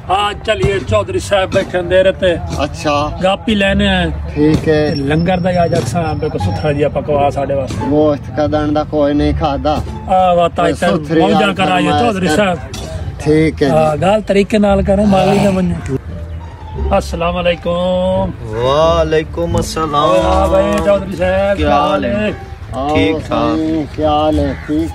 आज चलिए चौधरी साहब बैठे दे रहे। अच्छा गापी लेने हैं। ठीक है। लंगर दा आज अक्सा को सुथरा जिया पकवा साडे वास्ते। गोश्त का दंडा कोई नहीं खादा। वाता मौजा कराइए चौधरी साहब। ठीक है। गाल तरीके नाल करो माली ना बने। अस्सलाम वालेकुम। वालेकुम अस्सलाम। भाई चौधरी साहब क्या हाल है? ठीक ठाक। क्या हाल है? ठीक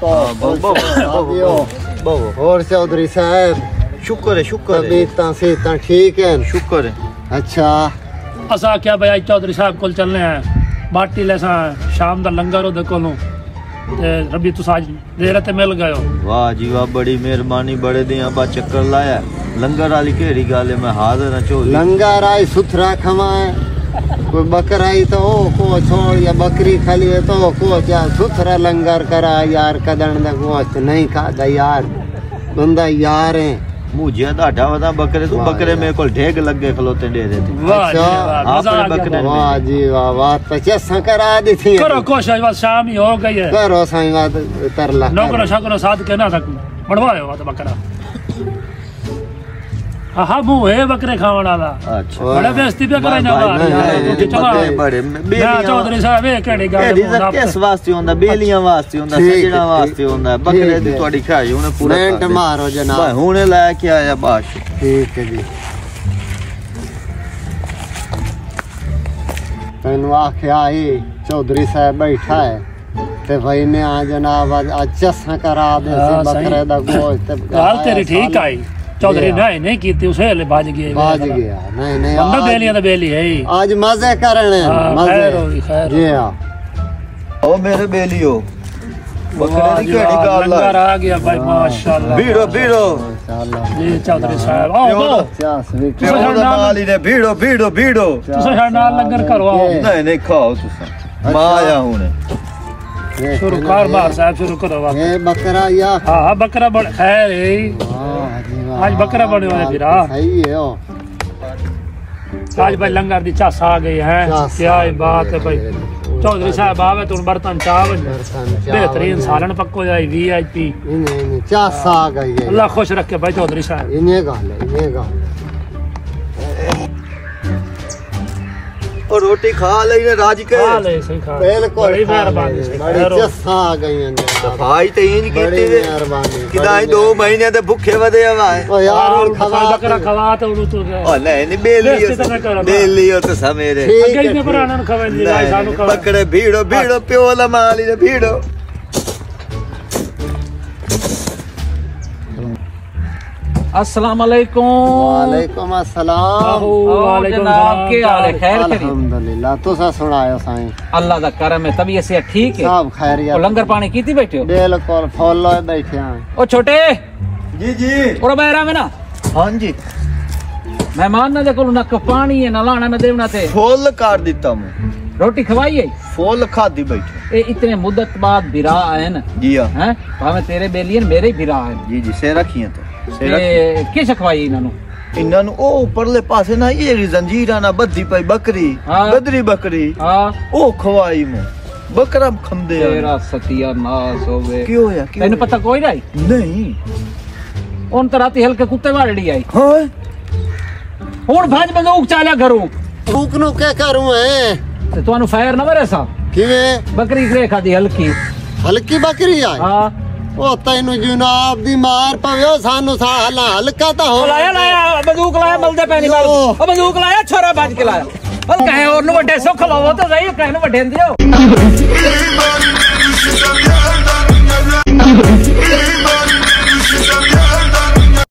हो? और चौधरी साहब शुक्र है शुक्र है। तबीयतां सेहतां ठीक है? शुक्र है। अच्छा असा क्या भाई चौधरी साहब को चलने हैं बाटी लेसा शाम दा लंगर ओदे कोलों ते रबी तुस आज देर ते मिल गए हो। वाह जी वाह बड़ी मेहरबानी बड़े दिन बा चक्कर लाया। लंगर वाली केड़ी गल है मैं हाजिर हां चौधरी। लंगर आई सुथरा खवाए कोई बकरा आई तो को छोड़ या बकरी खाली है तो को क्या सुथरा लंगर करा यार कदन दा गोश्त नहीं खाता यार बंदा यार है मुझे डाटा वदा बकरे तू बकरे मेरे को ढेग लगे खलोते दे देते। वाह जी वाह मजा आ गया। वाह जी वाह वाह पचास करा दी थी। करो कोशिश बस शाम ही हो गई है। करो साईं बात तरला नौकरो शाकरो साथ के ना तक बढ़वायो तो बकरा। हाँ मुंह है बकरे खावन वाला। अच्छा बड़ा बेइज्जती पे करे ना बड़े बेलियां चौधरी साहब ए केड़ी गल किस वास्ते होंदा बेलियां वास्ते होंदा सजणा वास्ते होंदा बकरे दी तोड़ी खाई हुने पूरा मिनट मारो जनाब हुने लेके आया बाश। ठीक है जी। तैनू आख्या आई चौधरी साहब बैठा है ते भाई ने आ जनाब आज चसा करा दे बकरे दा गोश्त। गल तेरी ठीक आई चौधरी नहीं कीती उसे बाज गया नहीं बंदा बेलियां तो बेली है आज मजे करने मजे जी हां ओ मेरे बेलियो बकरे की केड़ी गल लंगर आ गया भाई माशाल्लाह। भीड़ो भीड़ो माशाल्लाह जी चौधरी साहब आओ प्यो दा माली ने भीड़ो भीड़ो भीड़ो तुसे नाल लंगर करो आओ। नहीं खाओ तुसा मां आया हुने शुरू कर बार साहब शुरू करो। ये बकरा या हां बकरा बड़ खैर है आज बकरा बने वाले फिर सही है। ओ आज भाई लंगर दी चास आ गई है। क्या बात है भाई चौधरी साहब आवे तो बर्तन चाव बेहतरीन सालन पक्को जाए वीआईपी नहीं चास आ गई है। अल्लाह खुश रखे भाई चौधरी साहब। इन्हें गल और रोटी खा ले राज के खा ले सही खा बिल्कुल बड़ी मेहरबानी बड़ी चसा आ गई है। सफाई ते इंज कीती वे मेहरबानी किदाई 2 महीने ते भूखे वदे आए। ओ यार खवा बकरा खवा तो उनु तो ओ नहीं बेली हो तो सा मेरे अगे ने पुराना खवे भाई सानू खवा बकरे भीड़ो भीड़ो प्यो ला माली ने भीड़ो। अस्सलाम वालेकुम। वालेकुम अस्सलाम। वालेकुम जनाब के हाल है? खैर करी अल्हम्दुलिल्लाह तुसा सुनायो साईं। अल्लाह दा करम है तबीयत से ठीक है सब खैरियत। और लंगर पानी कीती बैठे हो? बिल्कुल फॉलो बैठे हैं। ओ छोटे जी जी और बैरा में ना हां जी मेहमान ना देखो ना पानी है ना लाना ना देवना ते फुल काट दिता मैं रोटी खवाई है फुल खादी बैठे। ए इतने मुद्दत बाद बिरा आए ना जी हां हैं भावे तेरे बेलियन मेरे ही बिरा है। जी जी से रखिए तो किस खवाई इन्हां नु इन्हां नु ओ परले पासे ना ये जंजीरा ना बद्दी पई बकरी गदरी बकरी हां ओ खवाई मु बकरा खंदे तेरा सत्यानाश होवे। क्यों या तैਨੂੰ पता कोई नहीं? नहीं उन तो राती हल्के कुत्ते वाड़ी आई। हां हुन भज बंदूक चाला करूं भूख नु क्या करूं है ते ਤੁਹਾਨੂੰ फायर ना मरे सा किवें बकरी ग्रे खादी हल्की बकरी आई। हां ओ तैनू जनाब दी मार पवे सानू साला हल्का ता हो लाया बंदूक लाया मलदे पैनी मार ओ बंदूक लाया छोरा भज के लाया और कहे और नु वड्डे सुख लावो तो सही कहे नु वड्डे दियो।